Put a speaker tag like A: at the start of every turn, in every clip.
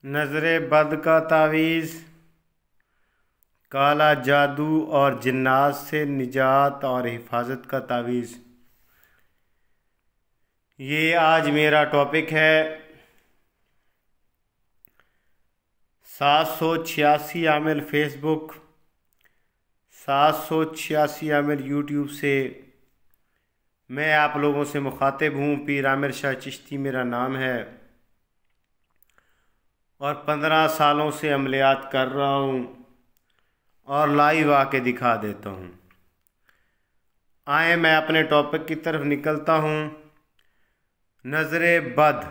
A: नज़रे बद का तावीज़, काला जादू और जिन्नात से निजात और हिफाजत का तावीज़। ये आज मेरा टॉपिक है। 786 आमिल फेसबुक, 786 आमिल यूट्यूब से मैं आप लोगों से मुखातिब हूँ। पीर आमिर शाह चिश्ती मेरा नाम है और 15 सालों से अमलियात कर रहा हूँ और लाइव आके दिखा देता हूँ। आए मैं अपने टॉपिक की तरफ निकलता हूँ। नज़रे बद,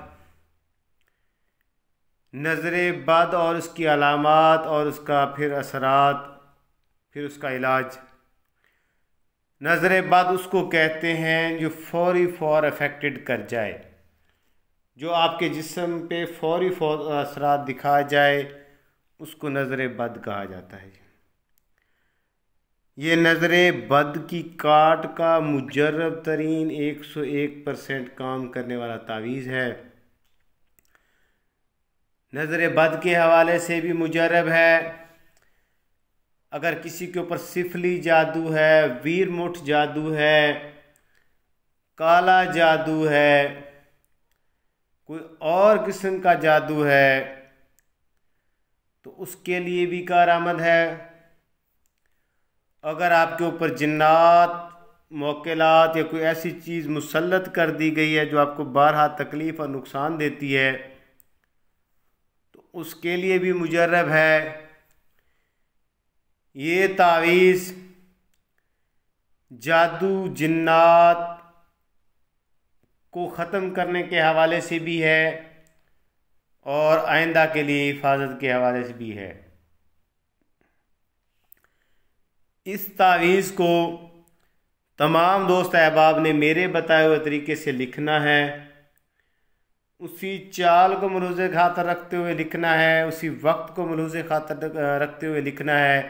A: नज़रे बद और उसकी अलामात और उसका फिर असरात, फिर उसका इलाज। नज़रे बद उसको कहते हैं जो फौरी अफेक्टेड कर जाए, जो आपके जिस्म पे फौरी असरात दिखा जाए, उसको नज़रे बद कहा जाता है। ये नज़रे बद की काट का मुजर्रब तरीन 101% काम करने वाला तावीज़ है। नज़रे बद के हवाले से भी मुजर्रब है। अगर किसी के ऊपर सिफली जादू है, वीर मुठ जादू है, काला जादू है, कोई और किस्म का जादू है, तो उसके लिए भी कारआमद है। अगर आपके ऊपर जिन्नात, मौकिलात या कोई ऐसी चीज़ मुसल्लत कर दी गई है जो आपको बारहा तकलीफ़ और नुकसान देती है, तो उसके लिए भी मुजर्रब है। ये तावीज़ जादू जिन्नात को ख़त्म करने के हवाले से भी है और आइंदा के लिए हिफाजत के हवाले से भी है। इस तावीज़ को तमाम दोस्त अहबाब ने मेरे बताए हुए तरीके से लिखना है। उसी चाल को मलूज़े खातर रखते हुए लिखना है, उसी वक्त को मलूज़े खातर रखते हुए लिखना है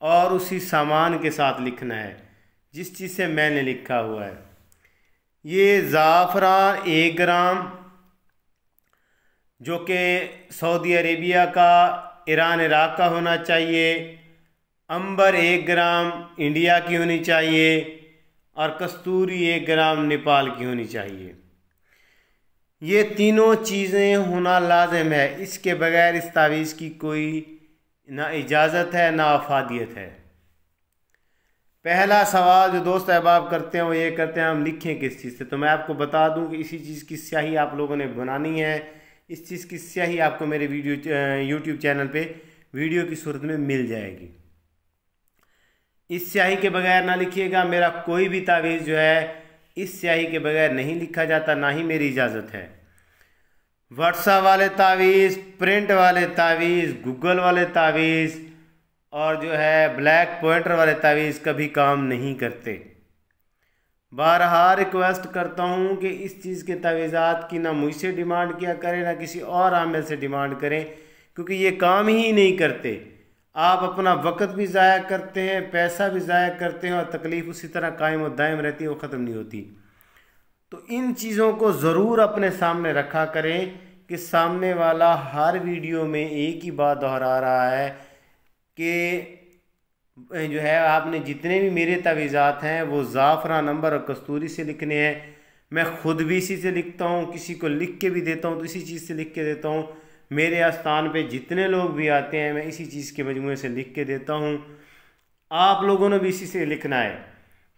A: और उसी सामान के साथ लिखना है जिस चीज़ से मैंने लिखा हुआ है। ये ज़ाफ़रान 1 ग्राम, जो कि सऊदी अरेबिया का, ईरान इराक़ का होना चाहिए। अंबर 1 ग्राम इंडिया की होनी चाहिए और कस्तूरी 1 ग्राम नेपाल की होनी चाहिए। ये तीनों चीज़ें होना लाजिम है। इसके बगैर इस तावीज़ की कोई ना इजाज़त है ना अफादियत है। पहला सवाल जो दोस्त अहबाब करते हैं वो ये करते हैं हम लिखें किस चीज़ से। तो मैं आपको बता दूं कि इसी चीज़ की स्याही आप लोगों ने बनानी है। इस चीज़ की स्याही आपको मेरे यूट्यूब चैनल पे वीडियो की सूरत में मिल जाएगी। इस स्याही के बगैर ना लिखिएगा। मेरा कोई भी तावीज़ जो है इस स्याही के बगैर नहीं लिखा जाता, ना ही मेरी इजाज़त है। व्हाट्सएप वाले तावीज़, प्रिंट वाले तावीज़, गूगल वाले तावीज़ और जो है ब्लैक पॉइंटर वाले तावीज़ कभी काम नहीं करते। बारहा रिक्वेस्ट करता हूँ कि इस चीज़ के तावीज़ात की ना मुझसे डिमांड किया करें ना किसी और आमिल से डिमांड करें, क्योंकि ये काम ही नहीं करते। आप अपना वक़्त भी ज़ाया करते हैं, पैसा भी ज़ाया करते हैं और तकलीफ़ उसी तरह कायम और दायम रहती है, वो ख़त्म नहीं होती। तो इन चीज़ों को ज़रूर अपने सामने रखा करें कि सामने वाला हर वीडियो में एक ही बात दोहरा रहा है कि जो है आपने जितने भी मेरे तावीज़ात हैं वो ज़ाफ़रान, अंबर और कस्तूरी से लिखने हैं। मैं ख़ुद भी इसी से लिखता हूँ, किसी को लिख के भी देता हूँ तो इसी चीज़ से लिख के देता हूँ। मेरे आस्थान पे जितने लोग भी आते हैं मैं इसी चीज़ के मजमूए से लिख के देता हूँ। आप लोगों ने भी इसी से लिखना है।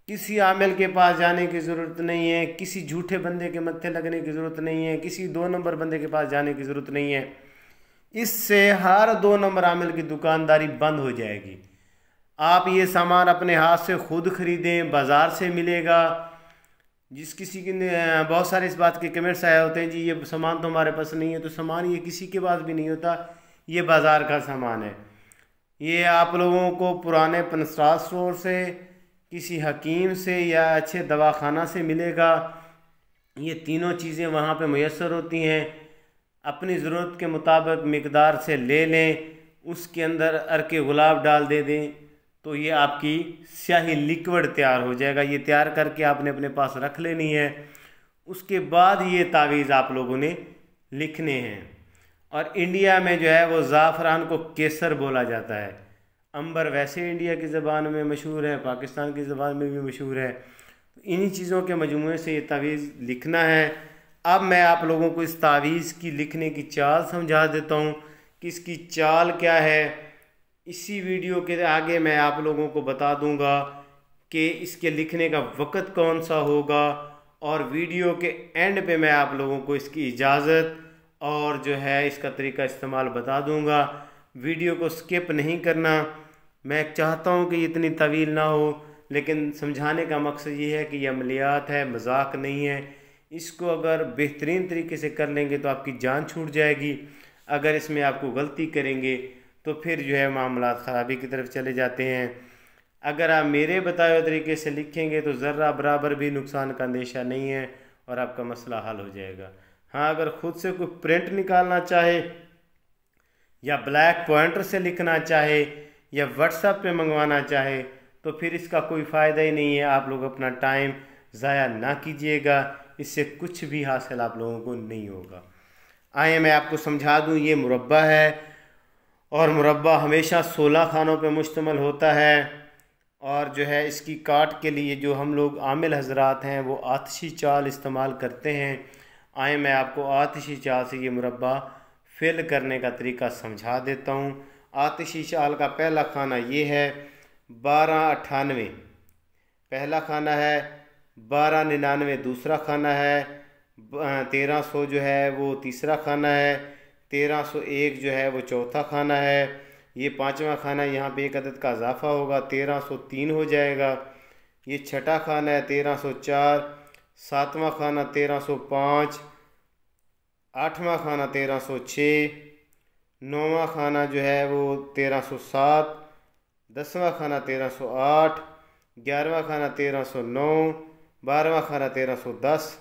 A: किसी आमिल के पास जाने की ज़रूरत नहीं है, किसी झूठे बंदे के मत्थे लगने की ज़रूरत नहीं है, किसी 2 नंबर बंदे के पास जाने की ज़रूरत नहीं है। इससे हर 2 नंबर आमिल की दुकानदारी बंद हो जाएगी। आप ये सामान अपने हाथ से खुद ख़रीदें, बाज़ार से मिलेगा। जिस किसी की बहुत सारे इस बात के कमेंट्स आए होते हैं, जी ये सामान तो हमारे पास नहीं है, तो सामान ये किसी के पास भी नहीं होता, ये बाज़ार का सामान है। ये आप लोगों को पुराने पनस्टार स्टोर से, किसी हकीम से या अच्छे दवाखाना से मिलेगा। ये तीनों चीज़ें वहाँ पे मुयस्सर होती हैं। अपनी ज़रूरत के मुताबिक मिकदार से ले लें, उसके अंदर अर्के गुलाब डाल दे दें तो ये आपकी स्याही लिक्विड तैयार हो जाएगा। ये तैयार करके आपने अपने पास रख लेनी है। उसके बाद ये तावीज़ आप लोगों ने लिखने हैं। और इंडिया में जो है वो ज़ाफ़रान को केसर बोला जाता है। अंबर वैसे इंडिया की ज़बान में मशहूर है, पाकिस्तान की ज़बान में भी मशहूर है। तो इन्हीं चीज़ों के मजमूए से ये तावीज़ लिखना है। अब मैं आप लोगों को इस तावीज़ की लिखने की चाल समझा देता हूँ कि इसकी चाल क्या है। इसी वीडियो के आगे मैं आप लोगों को बता दूंगा कि इसके लिखने का वक़्त कौन सा होगा, और वीडियो के एंड पे मैं आप लोगों को इसकी इजाज़त और जो है इसका तरीका इस्तेमाल बता दूंगा। वीडियो को स्किप नहीं करना। मैं चाहता हूं कि इतनी तवील ना हो, लेकिन समझाने का मकसद ये है कि ये अमलियात है, मजाक नहीं है। इसको अगर बेहतरीन तरीके से कर लेंगे तो आपकी जान छूट जाएगी। अगर इसमें आपको गलती करेंगे तो फिर जो है मामला ख़राबी की तरफ चले जाते हैं। अगर आप मेरे बताए हुए तरीके से लिखेंगे तो ज़र्रा बराबर भी नुकसान का अंदेशा नहीं है और आपका मसला हल हो जाएगा। हाँ, अगर ख़ुद से कोई प्रिंट निकालना चाहे या ब्लैक पॉइंटर से लिखना चाहे या व्हाट्सएप पे मंगवाना चाहे तो फिर इसका कोई फ़ायदा ही नहीं है। आप लोग अपना टाइम ज़ाया ना कीजिएगा, इससे कुछ भी हासिल आप लोगों को नहीं होगा। आइए मैं आपको समझा दूँ। ये मुरब्बा है और मुरब्बा हमेशा 16 खानों पे मुश्तमिल होता है। और जो है इसकी काट के लिए जो हम लोग आमिल हजरात हैं वो आतिशी चाल इस्तेमाल करते हैं। आए मैं आपको आतिशी चाल से ये मुरब्बा फिल करने का तरीका समझा देता हूँ। आतिशी चाल का पहला खाना ये है 1298 पहला खाना है, 1299 दूसरा खाना है, 1300 जो है वो तीसरा खाना है, 1301 जो है वो चौथा खाना है। ये पांचवा खाना है, यहाँ पे एक अदद का इजाफा होगा, 1303 हो जाएगा। ये छठा खाना है 1304, सातवां खाना 1305, आठवां खाना 1306, नौवां खाना जो है वो 1307, 10वां खाना 1308, 11वां खाना 1309, 12वां खाना 1310,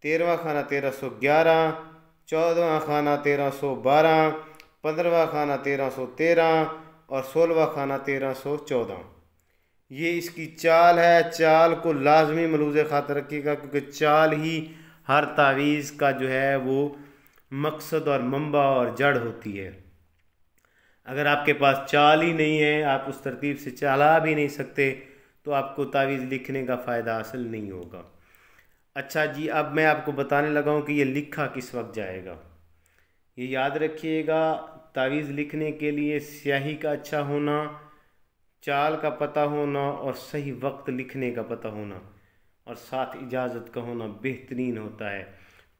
A: 13वां खाना 1311, 14वां खाना 1312, 15वां खाना 1313 और 16वां खाना 1314। ये इसकी चाल है। चाल को लाजमी मलूज़ खातर रखिएगा, क्योंकि चाल ही हर तावीज़ का जो है वो मकसद और मंबा और जड़ होती है। अगर आपके पास चाल ही नहीं है, आप उस तरतीब से चला भी नहीं सकते, तो आपको तावीज़ लिखने का फ़ायदा हासिल नहीं होगा। अच्छा जी, अब मैं आपको बताने लगा हूँ कि ये लिखा किस वक्त जाएगा। ये याद रखिएगा, तावीज़ लिखने के लिए स्याही का अच्छा होना, चाल का पता होना और सही वक्त लिखने का पता होना और साथ इजाज़त का होना बेहतरीन होता है।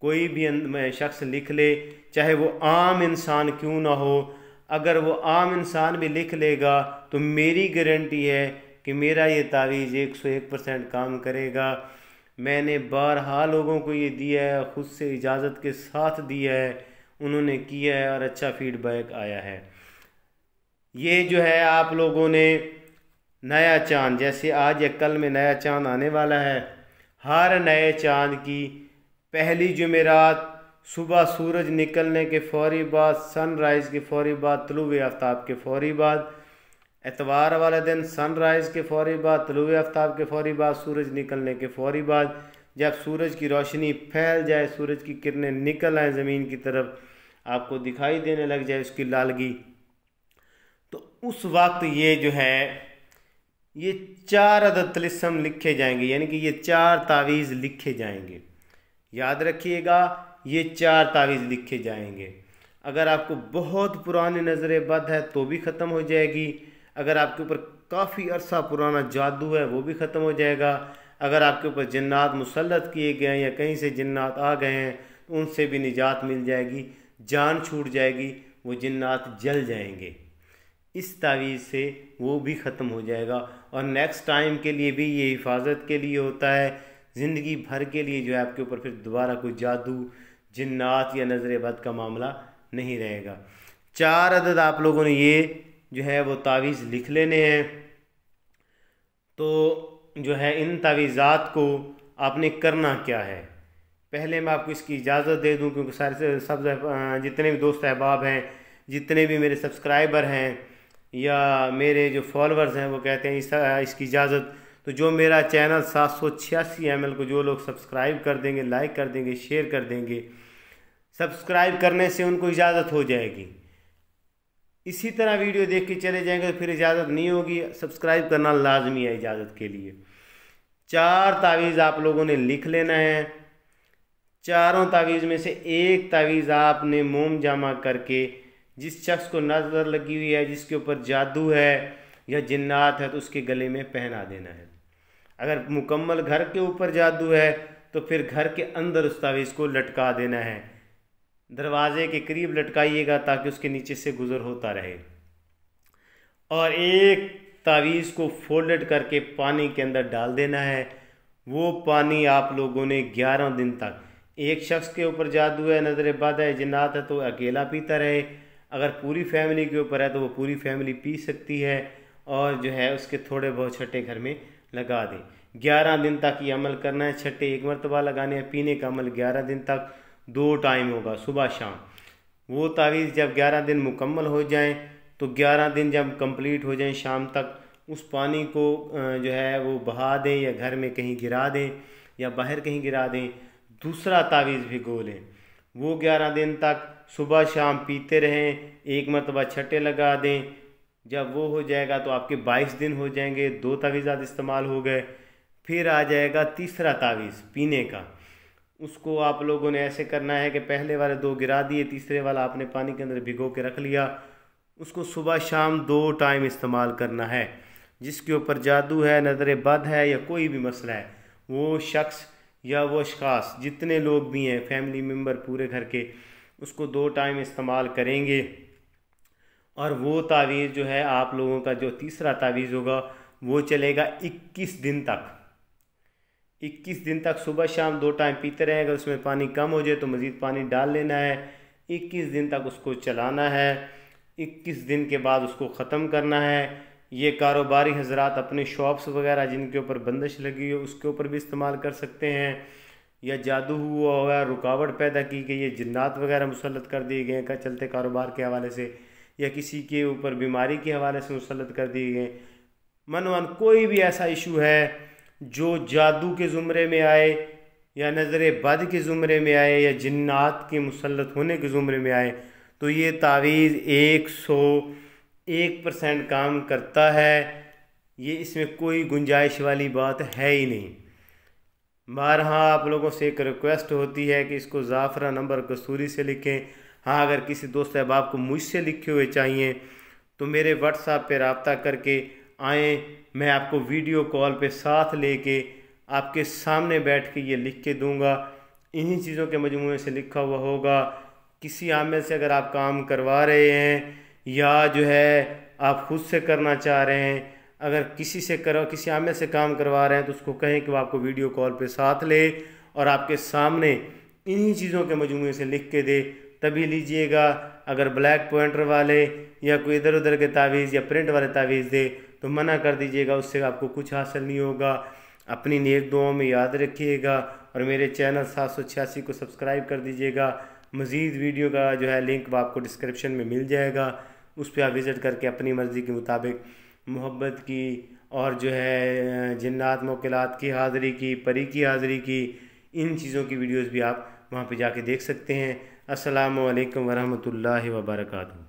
A: कोई भी शख्स लिख ले, चाहे वो आम इंसान क्यों ना हो, अगर वो आम इंसान भी लिख लेगा तो मेरी गारंटी है कि मेरा ये तावीज़ 101% काम करेगा। मैंने बारहा लोगों को ये दिया है, ख़ुद से इजाज़त के साथ दिया है, उन्होंने किया है और अच्छा फीडबैक आया है। ये जो है आप लोगों ने नया चांद, जैसे आज या कल में नया चांद आने वाला है, हर नए चांद की पहली जुमेरात सुबह सूरज निकलने के फ़ौरी बाद, सनराइज़ के फ़ौरी बाद, तुलूए आफ्ताब के फ़ौरी बाद, एतवार वाला दिन सनराइज़ के फ़ौरी बाद, तुलूए आफ्ताब के फ़ौरी बाद, सूरज निकलने के फ़ौरी बाद, जब सूरज की रोशनी फैल जाए, सूरज की किरणें निकल आए ज़मीन की तरफ, आपको दिखाई देने लग जाए उसकी लालगी, तो उस वक्त ये जो है ये 4 अदद तिलिस्म लिखे जाएंगे, यानी कि ये 4 तावीज़ लिखे जाएंगे। याद रखिएगा, ये 4 तावीज़ लिखे जाएंगे। अगर आपको बहुत पुरानी नज़र बद है तो भी ख़त्म हो जाएगी। अगर आपके ऊपर काफ़ी अरसा पुराना जादू है वो भी ख़त्म हो जाएगा। अगर आपके ऊपर जिन्नात मुसल्लत किए गए हैं या कहीं से जिन्नात आ गए हैं तो उनसे भी निजात मिल जाएगी, जान छूट जाएगी, वो जिन्नात जल जाएंगे। इस तावीज़ से वो भी ख़त्म हो जाएगा और नेक्स्ट टाइम के लिए भी ये हिफाजत के लिए होता है। ज़िंदगी भर के लिए जो है आपके ऊपर फिर दोबारा कोई जादू, जिन्नात या नज़र बद का मामला नहीं रहेगा। 4 अदद आप लोगों ने ये जो है वो तावीज़ लिख लेने हैं। तो जो है इन तावीज़ात को आपने करना क्या है, पहले मैं आपको इसकी इजाज़त दे दूं, क्योंकि सारे सब जितने भी दोस्त अहबाब हैं, जितने भी मेरे सब्सक्राइबर हैं या मेरे जो फॉलोअर्स हैं वो कहते हैं इसकी इजाज़त, तो जो मेरा चैनल 786 ml को जो लोग सब्सक्राइब कर देंगे, लाइक कर देंगे, शेयर कर देंगे, सब्सक्राइब करने से उनको इजाज़त हो जाएगी। इसी तरह वीडियो देख के चले जाएंगे तो फिर इजाज़त नहीं होगी। सब्सक्राइब करना लाजमी है इजाज़त के लिए। 4 तावीज़ आप लोगों ने लिख लेना है। चारों तावीज़ में से एक तावीज़ आपने मोम जमा करके जिस शख्स को नज़र लगी हुई है, जिसके ऊपर जादू है या जिन्नात है, तो उसके गले में पहना देना है। अगर मुकम्मल घर के ऊपर जादू है तो फिर घर के अंदर उस तावीज़ को लटका देना है। दरवाजे के करीब लटकाइएगा ताकि उसके नीचे से गुजर होता रहे। और एक तावीज़ को फोल्डेड करके पानी के अंदर डाल देना है। वो पानी आप लोगों ने 11 दिन तक, एक शख्स के ऊपर जादू है, नज़र बद है, जिन्नात है, तो अकेला पीता रहे। अगर पूरी फैमिली के ऊपर है तो वो पूरी फैमिली पी सकती है और जो है उसके थोड़े बहुत छट्टे घर में लगा दें। 11 दिन तक ये अमल करना है। छट्टे एक मरतबा लगाने हैं। पीने का अमल 11 दिन तक 2 टाइम होगा, सुबह शाम। वो तावीज़ जब 11 दिन मुकम्मल हो जाएं तो 11 दिन जब कंप्लीट हो जाएं शाम तक उस पानी को जो है वो बहा दें या घर में कहीं गिरा दें या बाहर कहीं गिरा दें। दूसरा तावीज़ भिगो लें। वो 11 दिन तक सुबह शाम पीते रहें। एक मरतबा छट्टे लगा दें। जब वो हो जाएगा तो आपके 22 दिन हो जाएंगे। 2 तावीज़ात इस्तेमाल हो गए। फिर आ जाएगा तीसरा तावीज़ पीने का। उसको आप लोगों ने ऐसे करना है कि पहले वाले 2 गिरा दिए, तीसरे वाला आपने पानी के अंदर भिगो के रख लिया। उसको सुबह शाम 2 टाइम इस्तेमाल करना है। जिसके ऊपर जादू है, नज़र बद है या कोई भी मसला है, वो शख्स या वो अशखास जितने लोग भी हैं, फैमिली मेम्बर पूरे घर के, उसको 2 टाइम इस्तेमाल करेंगे। और वो तावीज़ जो है आप लोगों का जो तीसरा तावीज़ होगा वो चलेगा 21 दिन तक। 21 दिन तक सुबह शाम 2 टाइम पीते रहें। अगर उसमें पानी कम हो जाए तो मज़ीद पानी डाल लेना है। 21 दिन तक उसको चलाना है। 21 दिन के बाद उसको ख़त्म करना है। ये कारोबारी हजरात अपने शॉप्स वगैरह जिनके ऊपर बंदिश लगी हो उसके ऊपर भी इस्तेमाल कर सकते हैं। या जादू हुआ हुआ रुकावट पैदा की गई है, जिन्नात वगैरह मुसल्लत कर दिए गए हैं चलते कारोबार के हवाले से, या किसी के ऊपर बीमारी के हवाले से मुसल्लत कर दिए गए, मनवन कोई भी ऐसा इशू है जो जादू के ज़ुमरे में आए या नज़र बद के ज़ुमरे में आए या जिन्नात के मुसल्लत होने के ज़ुमरे में आए, तो ये तावीज़ 101% काम करता है। ये इसमें कोई गुंजाइश वाली बात है ही नहीं। बारहा आप लोगों से एक रिक्वेस्ट होती है कि इसको ज़ाफ़रा नंबर कसूरी से लिखें। हाँ, अगर किसी दोस्त अहबाब को मुझसे लिखे हुए चाहिए तो मेरे व्हाट्सएप पे रब्ता करके आएँ। मैं आपको वीडियो कॉल पे साथ लेके आपके सामने बैठ के ये लिख के दूँगा। इन्हीं चीज़ों के मजमूए से लिखा हुआ होगा। किसी आमिल से अगर आप काम करवा रहे हैं या जो है आप खुद से करना चाह रहे हैं, अगर किसी आमिल से काम करवा रहे हैं तो उसको कहें कि वो आपको वीडियो कॉल पे साथ ले और आपके सामने इन्हीं चीज़ों के मजमूए से लिख के दे, तभी लीजिएगा। अगर ब्लैक पॉइंटर वाले या कोई इधर उधर के तावीज़ या प्रिंट वाले तावीज़ दे तो मना कर दीजिएगा, उससे आपको कुछ हासिल नहीं होगा। अपनी नेक दुआओं में याद रखिएगा और मेरे चैनल 786 को सब्सक्राइब कर दीजिएगा। मज़ीद वीडियो का जो है लिंक आपको डिस्क्रिप्शन में मिल जाएगा, उस पर आप विज़िट करके अपनी मर्ज़ी के मुताबिक मोहब्बत की और जो है जिन्नात मोकिलात की हाज़िरी की, परी की हाज़िरी की, इन चीज़ों की वीडियोज़ भी आप वहाँ पे जाके देख सकते हैं। अस्सलामु अलैकुम वरहमतुल्लाहि वबरकातुहू।